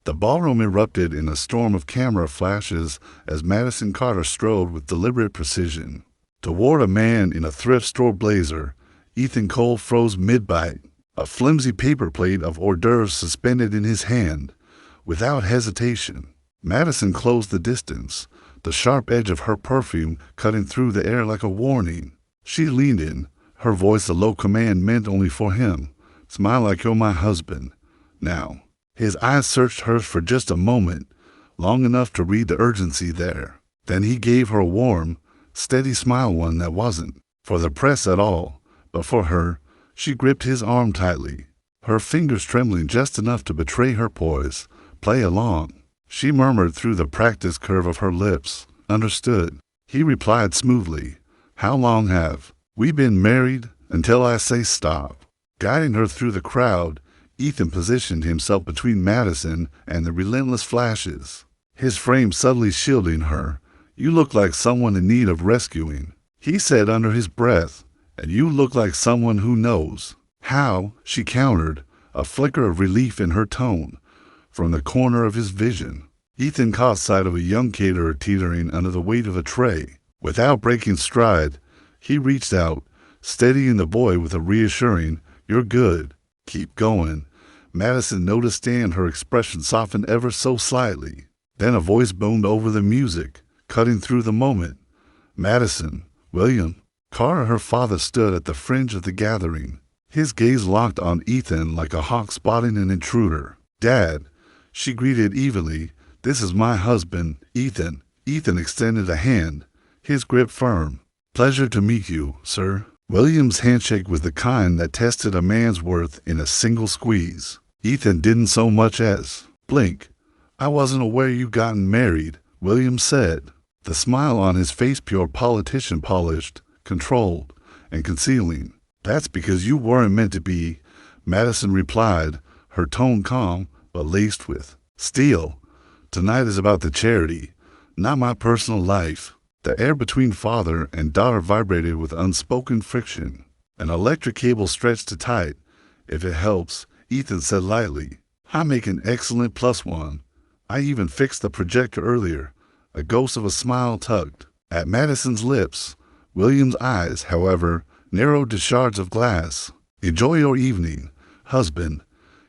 The ballroom erupted in a storm of camera flashes as Madison Carter strode with deliberate precision. Toward a man in a thrift store blazer, Ethan Cole froze mid-bite, a flimsy paper plate of hors d'oeuvres suspended in his hand. Without hesitation, Madison closed the distance, the sharp edge of her perfume cutting through the air like a warning. She leaned in, her voice a low command meant only for him. "Smile like you're my husband. Now." His eyes searched hers for just a moment, long enough to read the urgency there. Then he gave her a warm, steady smile, one that wasn't for the press at all, but for her. She gripped his arm tightly, her fingers trembling just enough to betray her poise. "Play along," she murmured through the practiced curve of her lips. "Understood," he replied smoothly. "How long have we been married?" "Until I say stop." Guiding her through the crowd, Ethan positioned himself between Madison and the relentless flashes, his frame subtly shielding her. "You look like someone in need of rescuing," he said under his breath. "And you look like someone who knows how," she countered, a flicker of relief in her tone. From the corner of his vision, Ethan caught sight of a young caterer teetering under the weight of a tray. Without breaking stride, he reached out, steadying the boy with a reassuring, "You're good. Keep going." Madison noticed and her expression softened ever so slightly. Then a voice boomed over the music, cutting through the moment. "Madison, William." Carter, her father, stood at the fringe of the gathering, his gaze locked on Ethan like a hawk spotting an intruder. "Dad," she greeted evenly. "This is my husband, Ethan." Ethan extended a hand, his grip firm. "Pleasure to meet you, sir." William's handshake was the kind that tested a man's worth in a single squeeze. Ethan didn't so much as blink. "I wasn't aware you'd gotten married," William said, the smile on his face pure politician polished, controlled, and concealing. "That's because you weren't meant to be," Madison replied, her tone calm but laced with steel. "Tonight is about the charity, not my personal life." The air between father and daughter vibrated with unspoken friction. An electric cable stretched tight. "If it helps," Ethan said lightly. "I make an excellent +1. I even fixed the projector earlier." A ghost of a smile tugged at Madison's lips. William's eyes, however, narrowed to shards of glass. "Enjoy your evening, husband,"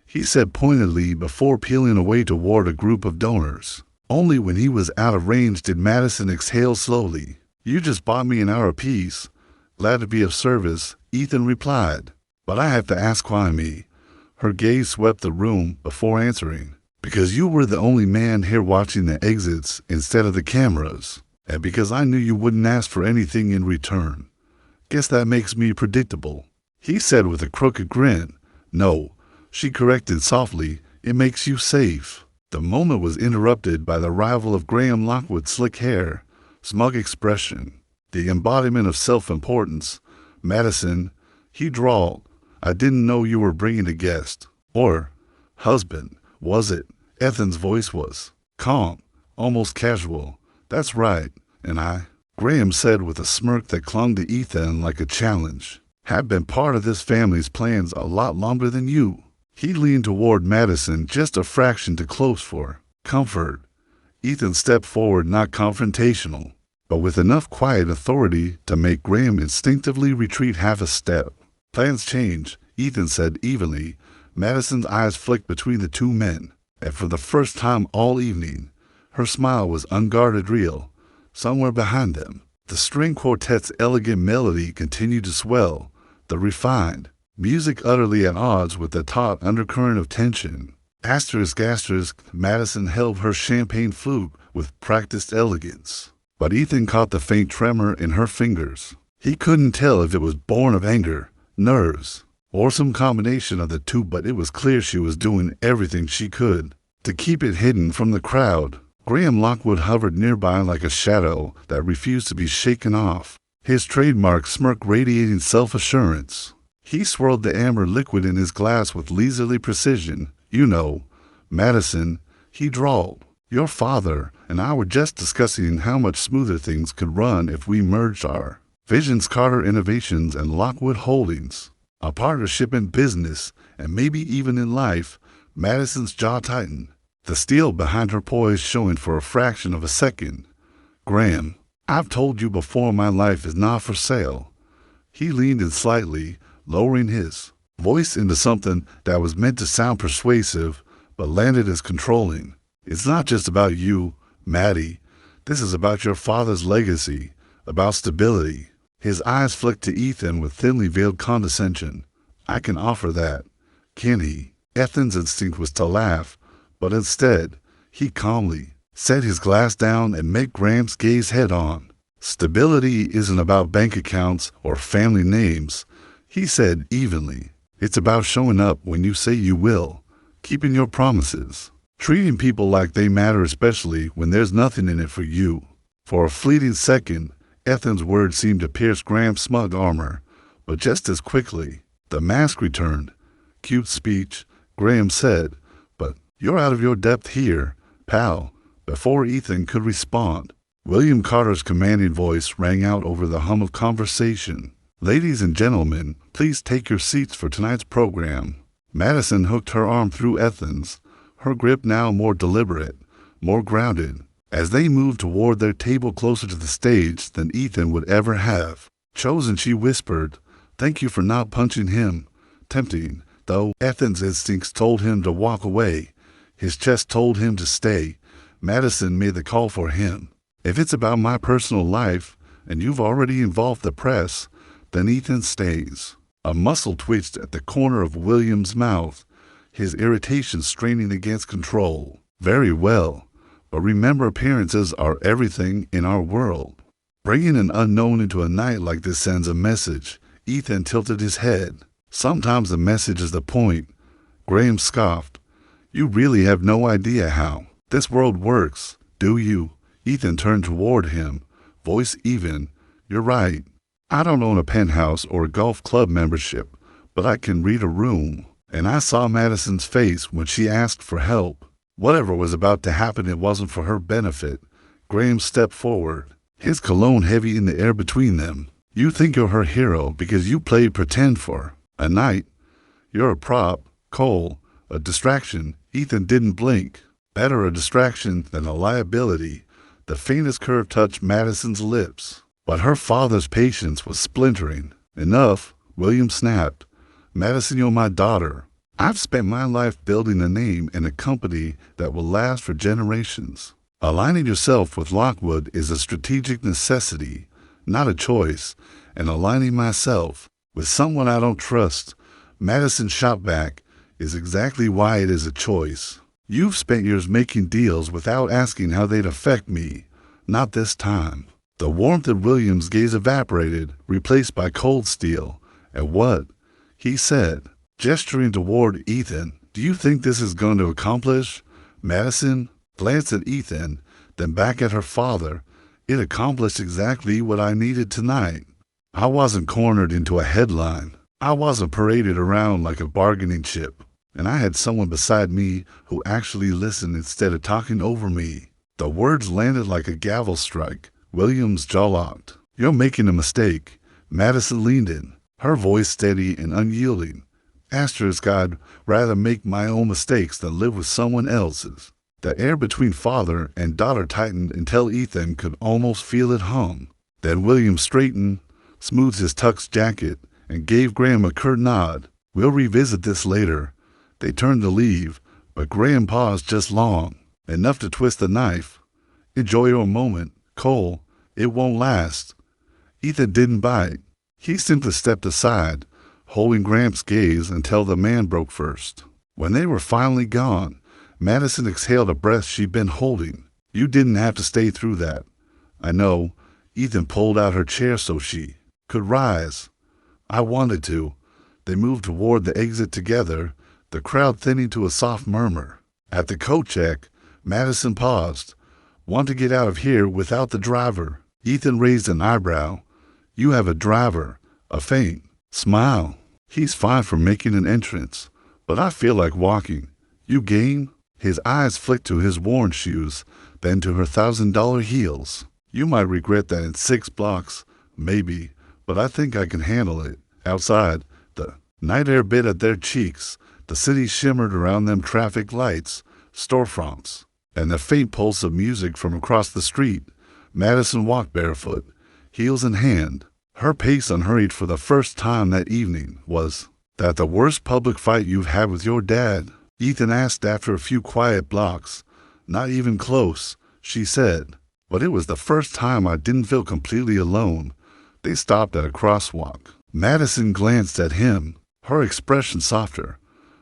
he said pointedly before peeling away toward a group of donors. Only when he was out of range did Madison exhale slowly. "You just bought me an hour apiece." "Glad to be of service," Ethan replied. "But I have to ask why me." Her gaze swept the room before answering. "Because you were the only man here watching the exits instead of the cameras. And because I knew you wouldn't ask for anything in return." "Guess that makes me predictable," he said with a crooked grin. "No," she corrected softly, "it makes you safe." The moment was interrupted by the arrival of Graham Lockwood's slick hair, smug expression, the embodiment of self-importance. "Madison," he drawled, "I didn't know you were bringing a guest. Or husband, was it?" Ethan's voice was calm, almost casual. "That's right, and I," Graham said with a smirk that clung to Ethan like a challenge, "have been part of this family's plans a lot longer than you." He leaned toward Madison just a fraction too close for comfort. Ethan stepped forward, not confrontational, but with enough quiet authority to make Graham instinctively retreat half a step. "Plans change," Ethan said evenly. Madison's eyes flicked between the two men, and for the first time all evening, her smile was unguarded real. Somewhere behind them, the string quartet's elegant melody continued to swell, the refined music utterly at odds with the taut undercurrent of tension. Asterisk, Madison held her champagne flute with practiced elegance, but Ethan caught the faint tremor in her fingers. He couldn't tell if it was born of anger, nerves, or some combination of the two, but it was clear she was doing everything she could to keep it hidden from the crowd. Graham Lockwood hovered nearby like a shadow that refused to be shaken off, his trademark smirk radiating self-assurance. He swirled the amber liquid in his glass with leisurely precision. "You know, Madison," he drawled, "your father and I were just discussing how much smoother things could run if we merged our visions, Carter Innovations and Lockwood Holdings. A partnership in business and maybe even in life." Madison's jaw tightened. the steel behind her poise showing for a fraction of a second. "Graham, I've told you before my life is not for sale." He leaned in slightly, lowering his voice into something that was meant to sound persuasive, but landed as controlling. "It's not just about you, Maddie. This is about your father's legacy, about stability." His eyes flicked to Ethan with thinly veiled condescension. "I can offer that, can he?" Ethan's instinct was to laugh, but instead, he calmly set his glass down and met Graham's gaze head on. "Stability isn't about bank accounts or family names," he said evenly. "It's about showing up when you say you will, keeping your promises, treating people like they matter, especially when there's nothing in it for you." For a fleeting second, Ethan's words seemed to pierce Graham's smug armor, but just as quickly, the mask returned. "Cute speech," Graham said, "but you're out of your depth here, pal." Before Ethan could respond, William Carter's commanding voice rang out over the hum of conversation. "Ladies and gentlemen, please take your seats for tonight's program." Madison hooked her arm through Ethan's, her grip now more deliberate, more grounded. As they moved toward their table closer to the stage than Ethan would ever have chosen, she whispered, "Thank you for not punching him." Tempting, though Ethan's instincts told him to walk away, his chest told him to stay. Madison made the call for him. "If it's about my personal life, and you've already involved the press, then Ethan stays." A muscle twitched at the corner of William's mouth, his irritation straining against control. "Very well. But remember, appearances are everything in our world. Bringing an unknown into a night like this sends a message." Ethan tilted his head. "Sometimes the message is the point." Graham scoffed. "You really have no idea how this world works, do you?" Ethan turned toward him, voice even. "You're right. I don't own a penthouse or a golf club membership, but I can read a room." And I saw Madison's face when she asked for help. Whatever was about to happen, it wasn't for her benefit. Graham stepped forward, his cologne heavy in the air between them. "You think you're her hero because you played pretend for a night. You're a prop, Cole, a distraction." Ethan didn't blink. "Better a distraction than a liability." The faintest curve touched Madison's lips, but her father's patience was splintering. "Enough," William snapped. "Madison, you're my daughter. I've spent my life building a name and a company that will last for generations. Aligning yourself with Lockwood is a strategic necessity, not a choice, and aligning myself with someone I don't trust," Madison shot back, "is exactly why it is a choice. You've spent years making deals without asking how they'd affect me. Not this time." The warmth of William's gaze evaporated, replaced by cold steel. "And what?" he said, gesturing toward Ethan. "Do you think this is going to accomplish?" Madison glanced at Ethan, then back at her father. "It accomplished exactly what I needed tonight. I wasn't cornered into a headline. I wasn't paraded around like a bargaining chip. And I had someone beside me who actually listened instead of talking over me." The words landed like a gavel strike. William's jaw locked. "You're making a mistake." Madison leaned in, her voice steady and unyielding. I'd rather make my own mistakes than live with someone else's." The air between father and daughter tightened until Ethan could almost feel it hum. Then William straightened, smoothed his tux jacket, and gave Graham a curt nod. "We'll revisit this later." They turned to leave, but Graham paused just long, enough to twist the knife. "Enjoy your moment, Cole. It won't last." Ethan didn't bite. He simply stepped aside, holding Graham's gaze until the man broke first. When they were finally gone, Madison exhaled a breath she'd been holding. "You didn't have to stay through that." "I know." Ethan pulled out her chair so she could rise. "I wanted to." They moved toward the exit together, the crowd thinning to a soft murmur. At the coat check, Madison paused. "Want to get out of here without the driver?" Ethan raised an eyebrow. "You have a driver." A faint smile. "He's fine for making an entrance, but I feel like walking. You game?" His eyes flicked to his worn shoes, then to her $1,000 heels. "You might regret that in 6 blocks, maybe, but I think I can handle it." Outside, the night air bit at their cheeks. The city shimmered around them traffic lights, storefronts, and the faint pulse of music from across the street. Madison walked barefoot, heels in hand. Her pace unhurried. For the first time that evening. Was that the worst public fight you've had with your dad? Ethan asked after a few quiet blocks. Not even close, she said. But it was the first time I didn't feel completely alone. They stopped at a crosswalk. Madison glanced at him, her expression softer.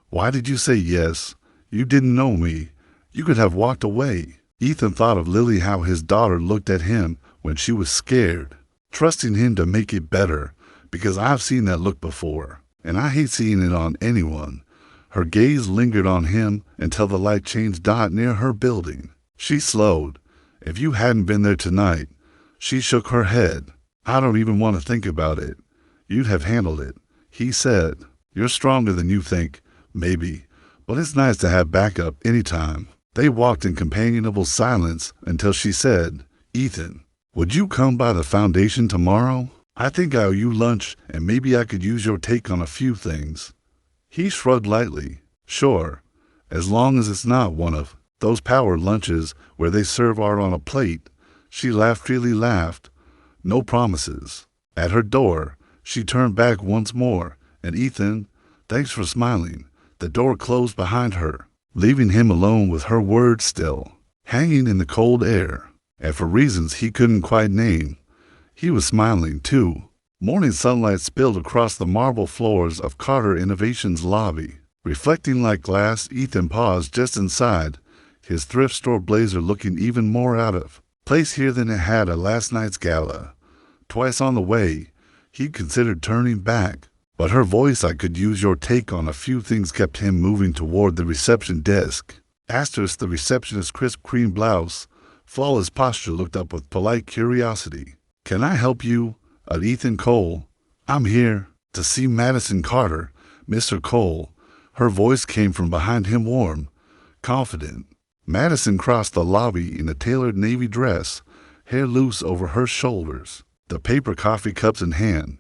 Why did you say yes? You didn't know me. You could have walked away. Ethan thought of Lily, how his daughter looked at him when she was scared, trusting him to make it better, because I've seen that look before, and I hate seeing it on anyone. Her gaze lingered on him until the light changed dot near her building. She slowed. If you hadn't been there tonight, she shook her head. I don't even want to think about it. You'd have handled it, he said. You're stronger than you think, maybe, but it's nice to have backup anytime. They walked in companionable silence until she said, Ethan, would you come by the foundation tomorrow? I think I owe you lunch, and maybe I could use your take on a few things. He shrugged lightly. Sure, as long as it's not one of those power lunches where they serve art on a plate. She freely laughed. No promises. At her door, she turned back once more, and Ethan, thanks for smiling. The door closed behind her, leaving him alone with her words still hanging in the cold air. And for reasons he couldn't quite name, he was smiling too. Morning sunlight spilled across the marble floors of Carter Innovations' lobby. Reflecting like glass, Ethan paused just inside, his thrift store blazer looking even more out of place here than it had at last night's gala. Twice on the way, he considered turning back, but her voice, I could use your take on a few things, kept him moving toward the reception desk. Asterisk, the receptionist's crisp cream blouse, flawless posture, looked up with polite curiosity. Can I help you? Ethan Cole. I'm here to see Madison Carter, Mr. Cole. Her voice came from behind him, warm, confident. Madison crossed the lobby in a tailored navy dress, hair loose over her shoulders, the paper coffee cups in hand.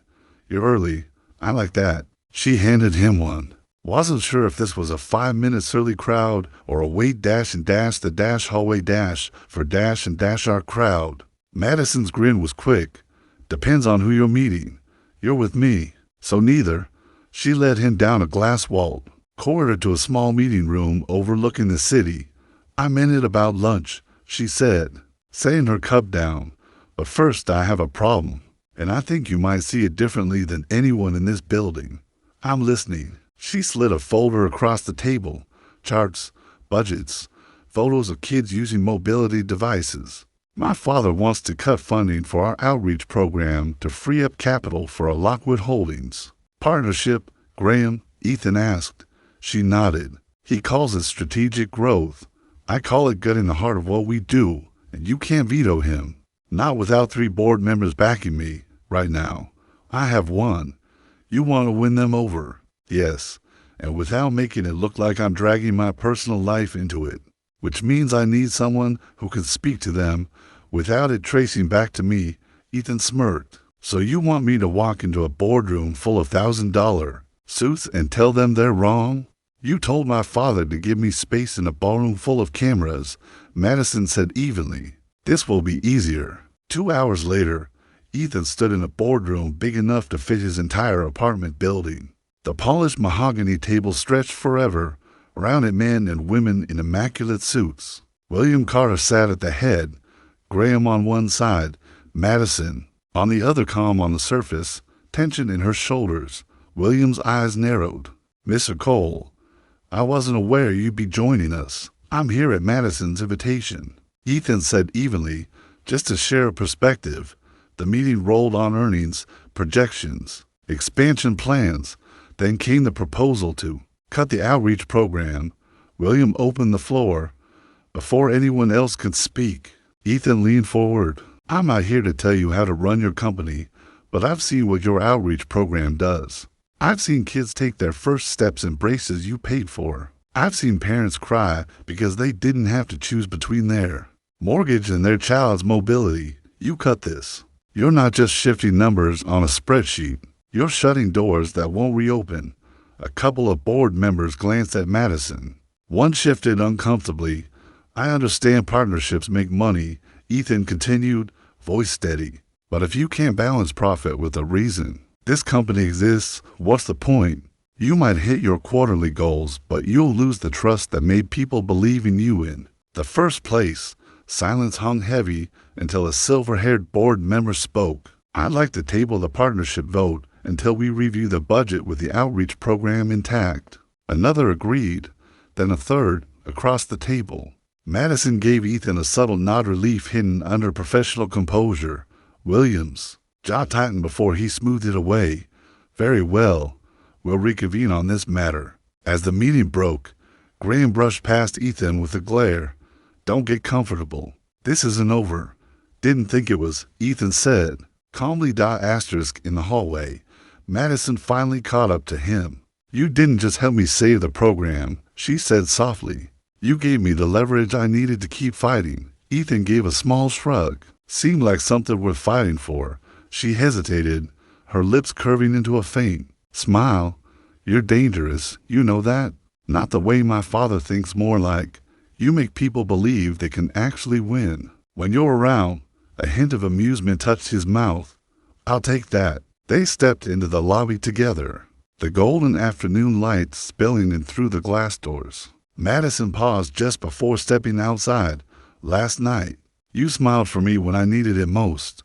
You're early. I like that. She handed him one. Wasn't sure if this was a 5-minute surly crowd or a wait dash and dash the dash hallway dash for dash and dash our crowd. Madison's grin was quick. Depends on who you're meeting. You're with me. So neither. She led him down a glass-walled corridor to a small meeting room overlooking the city. I meant it about lunch, she said, setting her cup down. But first, I have a problem, and I think you might see it differently than anyone in this building. I'm listening. She slid a folder across the table. Charts, budgets, photos of kids using mobility devices. My father wants to cut funding for our outreach program to free up capital for a Lockwood Holdings partnership. Graham, Ethan asked. She nodded. He calls it strategic growth. I call it getting the heart of what we do, and you can't veto him. Not without 3 board members backing me right now. I have one. You want to win them over. Yes, and without making it look like I'm dragging my personal life into it, which means I need someone who can speak to them without it tracing back to me. Ethan smirked. So you want me to walk into a boardroom full of $1,000 suits and tell them they're wrong? You told my father to give me space in a ballroom full of cameras, Madison said evenly. This will be easier. 2 hours later, Ethan stood in a boardroom big enough to fit his entire apartment building. The polished mahogany table stretched forever around it, men and women in immaculate suits. William Carter sat at the head, Graham on one side, Madison on the other, calm on the surface, tension in her shoulders. William's eyes narrowed. Mr. Cole, I wasn't aware you'd be joining us. I'm here at Madison's invitation, Ethan said evenly, just to share a perspective. The meeting rolled on earnings, projections, expansion plans. Then came the proposal to cut the outreach program. William opened the floor. Before anyone else could speak, Ethan leaned forward. I'm not here to tell you how to run your company, but I've seen what your outreach program does. I've seen kids take their first steps in braces you paid for. I've seen parents cry because they didn't have to choose between their mortgage and their child's mobility. You cut this. You're not just shifting numbers on a spreadsheet. You're shutting doors that won't reopen. A couple of board members glanced at Madison. One shifted uncomfortably. I understand partnerships make money, Ethan continued, voice steady. But if you can't balance profit with a reason, this company exists, what's the point? You might hit your quarterly goals, but you'll lose the trust that made people believe in you in the first place. Silence hung heavy until a silver-haired board member spoke. I'd like to table the partnership vote until we review the budget with the outreach program intact. Another agreed, then a third, across the table. Madison gave Ethan a subtle nod, relief hidden under professional composure. Williams' jaw tightened before he smoothed it away. Very well, we'll reconvene on this matter. As the meeting broke, Graham brushed past Ethan with a glare. Don't get comfortable. This isn't over. Didn't think it was, Ethan said. Calmly. Asterisk in the hallway. Madison finally caught up to him. You didn't just help me save the program, she said softly. You gave me the leverage I needed to keep fighting. Ethan gave a small shrug. Seemed like something worth fighting for. She hesitated, her lips curving into a faint smile. You're dangerous, you know that? Not the way my father thinks, more like you make people believe they can actually win. When you're around, a hint of amusement touched his mouth. I'll take that. They stepped into the lobby together, the golden afternoon light spilling in through the glass doors. Madison paused just before stepping outside. Last night, you smiled for me when I needed it most.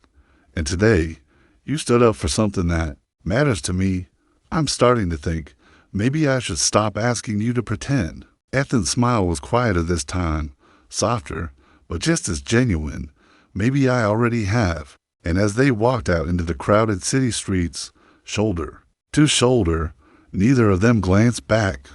And today, you stood up for something that matters to me. I'm starting to think maybe I should stop asking you to pretend. Ethan's smile was quieter this time, softer, but just as genuine. Maybe I already have. And as they walked out into the crowded city streets, shoulder to shoulder, neither of them glanced back.